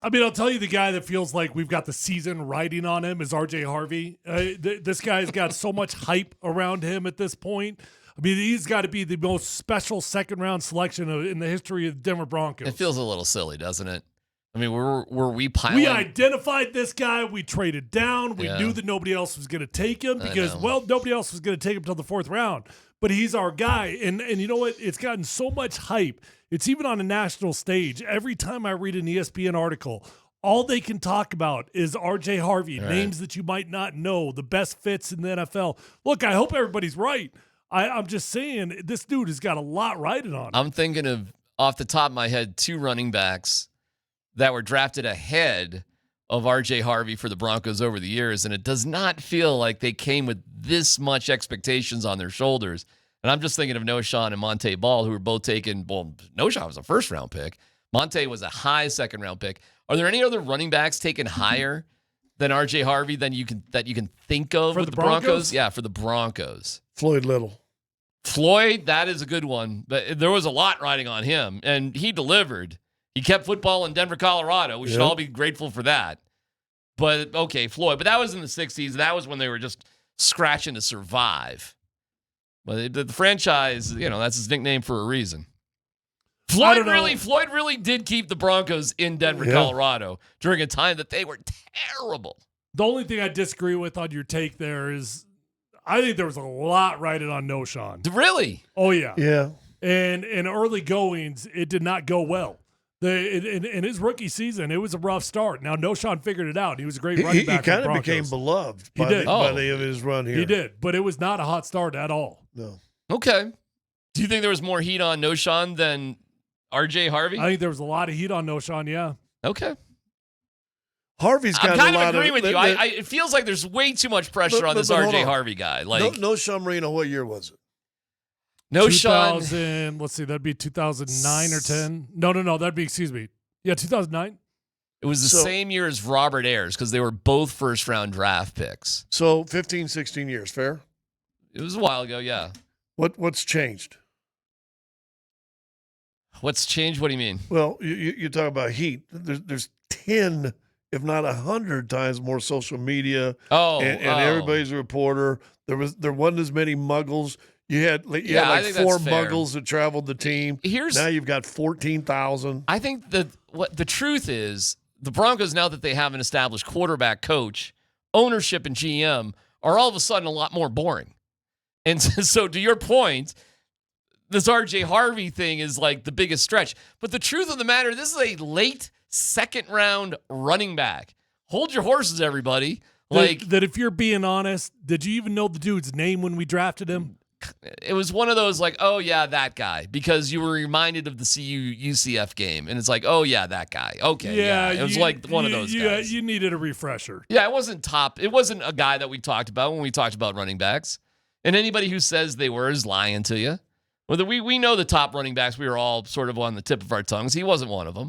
I mean, I'll tell you the guy that feels like we've got the season riding on him is RJ Harvey. This guy's got so much hype around him at this point. I mean, he's got to be the most special second-round selection in the history of the Denver Broncos. It feels a little silly, doesn't it? I mean, were we piling? We identified this guy. We traded down. We knew that nobody else was going to take him because, nobody else was going to take him till the fourth round. But he's our guy. And you know what? It's gotten so much hype. It's even on a national stage. Every time I read an ESPN article, all they can talk about is RJ Harvey, names that you might not know, the best fits in the NFL. Look, I hope everybody's right. I'm just saying this dude has got a lot riding on him. I'm thinking of, off the top of my head, 2 running backs that were drafted ahead of RJ Harvey for the Broncos over the years, and it does not feel like they came with this much expectations on their shoulders. And I'm just thinking of Noshawn and Monte Ball, who were both taken. Well, Noshawn was a first-round pick. Monte was a high second-round pick. Are there any other running backs taken higher than RJ Harvey that you can think of for with the Broncos? Yeah, for the Broncos. Floyd Little. Floyd, that is a good one. But there was a lot riding on him, and he delivered. He kept football in Denver, Colorado. We should all be grateful for that. But, okay, Floyd. But that was in the 60s. That was when they were just scratching to survive. But the franchise, that's his nickname for a reason. Floyd really did keep the Broncos in Denver, Colorado during a time that they were terrible. The only thing I disagree with on your take there is I think there was a lot riding on Noshawn. Really? Oh, yeah. Yeah. And in early goings, it did not go well. In his rookie season, it was a rough start. Now, Noshawn figured it out. He was a great running back. He kind of became beloved by the end of his run here. He did, but it was not a hot start at all. No. Okay. Do you think there was more heat on Noshawn than RJ Harvey? I think there was a lot of heat on Noshawn, yeah. Okay. Harvey's got I'm kind a lot of agreeing with you. It feels like there's way too much pressure on this RJ Harvey guy. Like Noshawn Marino, what year was it? Noshawn, let's see, that'd be 2009 or 10. No, that'd be, 2009. It was the same year as Robert Ayers because they were both first-round draft picks. So 15, 16 years, fair? It was a while ago, yeah. What's changed? What's changed? What do you mean? Well, you talk about heat. There's 10, if not 100 times more social media. And everybody's a reporter. There wasn't as many muggles. You had like 4 muggles that traveled the team. Now you've got 14,000. I think that what the truth is, the Broncos, now that they have an established quarterback coach, ownership and GM are all of a sudden a lot more boring. And so to your point, this RJ Harvey thing is like the biggest stretch. But the truth of the matter, this is a late second-round running back. Hold your horses, everybody. That if you're being honest, did you even know the dude's name when we drafted him? It was one of those like, oh, yeah, that guy, because you were reminded of the CU-UCF game. And it's like, oh, yeah, that guy. Okay, yeah. It was like one of those guys. You needed a refresher. Yeah, it wasn't top. It wasn't a guy that we talked about when we talked about running backs. And anybody who says they were is lying to you. Whether we know the top running backs, we were all sort of on the tip of our tongues. He wasn't one of them.